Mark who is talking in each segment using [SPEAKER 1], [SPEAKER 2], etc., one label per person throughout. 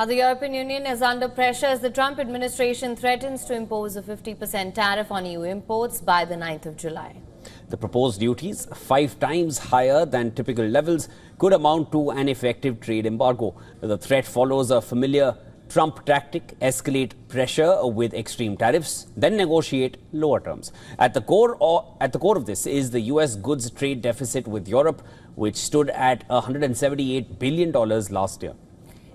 [SPEAKER 1] The European Union is under pressure as the Trump administration threatens to impose a 50% tariff on EU imports by the 9th of July.
[SPEAKER 2] The proposed duties, 5 times higher than typical levels, could amount to an effective trade embargo. The threat follows a familiar Trump tactic: escalate pressure with extreme tariffs, then negotiate lower terms. At the core of this is the US goods trade deficit with Europe, which stood at $178 billion last year.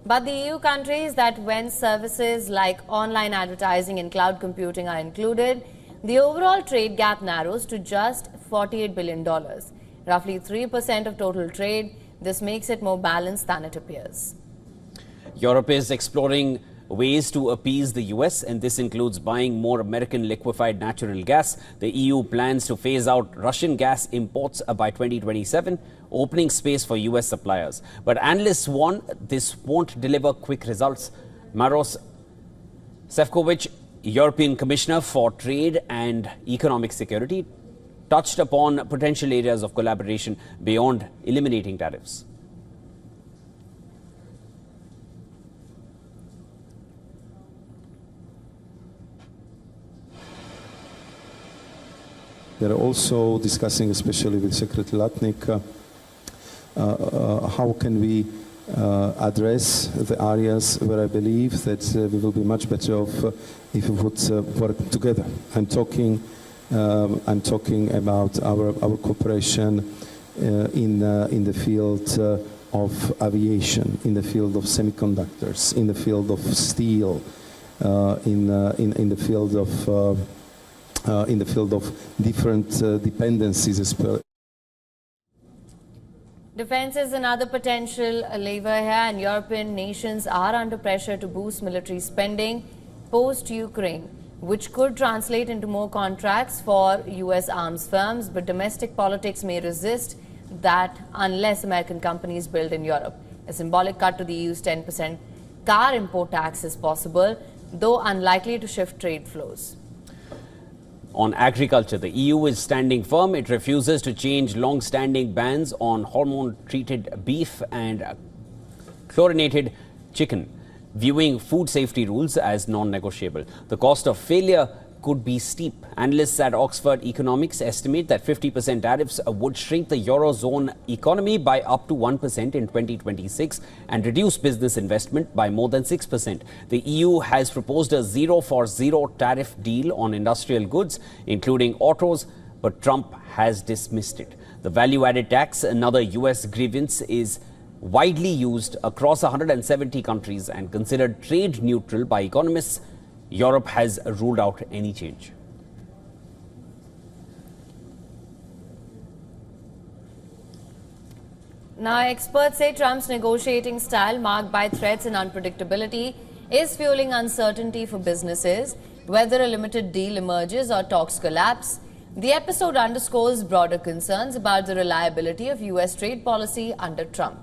[SPEAKER 1] But the EU countries that when services like online advertising and cloud computing are included, the overall trade gap narrows to just $48 billion, roughly 3% of total trade. This makes it more balanced than it appears.
[SPEAKER 2] Europe is exploring ways to appease the US, and this includes buying more American liquefied natural gas. The EU plans to phase out Russian gas imports by 2027, opening space for US suppliers. But analysts warn this won't deliver quick results. Maros Sefcovic, European Commissioner for Trade and Economic Security, touched upon potential areas of collaboration beyond eliminating tariffs.
[SPEAKER 3] They are also discussing, especially with Secretary Latnik, how can we address the areas where I believe that we will be much better off if we would work together. I'm talking about our cooperation in the field of aviation, in the field of semiconductors, in the field of steel, in the field of different dependencies as well.
[SPEAKER 1] Defense is another potential lever here, and European nations are under pressure to boost military spending post-Ukraine, which could translate into more contracts for US arms firms. But domestic politics may resist that unless American companies build in Europe. A symbolic cut to the EU's 10% car import tax is possible, though unlikely to shift trade flows.
[SPEAKER 2] On agriculture, the EU is standing firm. It refuses to change long-standing bans on hormone-treated beef and chlorinated chicken, viewing food safety rules as non-negotiable. The cost of failure could be steep. Analysts at Oxford Economics estimate that 50% tariffs would shrink the Eurozone economy by up to 1% in 2026 and reduce business investment by more than 6%. The EU has proposed a 0-for-0 tariff deal on industrial goods, including autos, but Trump has dismissed it. The value-added tax, another US grievance, is widely used across 170 countries and considered trade neutral by economists. Europe has ruled out any change.
[SPEAKER 1] Now, experts say Trump's negotiating style, marked by threats and unpredictability, is fueling uncertainty for businesses. Whether a limited deal emerges or talks collapse, the episode underscores broader concerns about the reliability of US trade policy under Trump.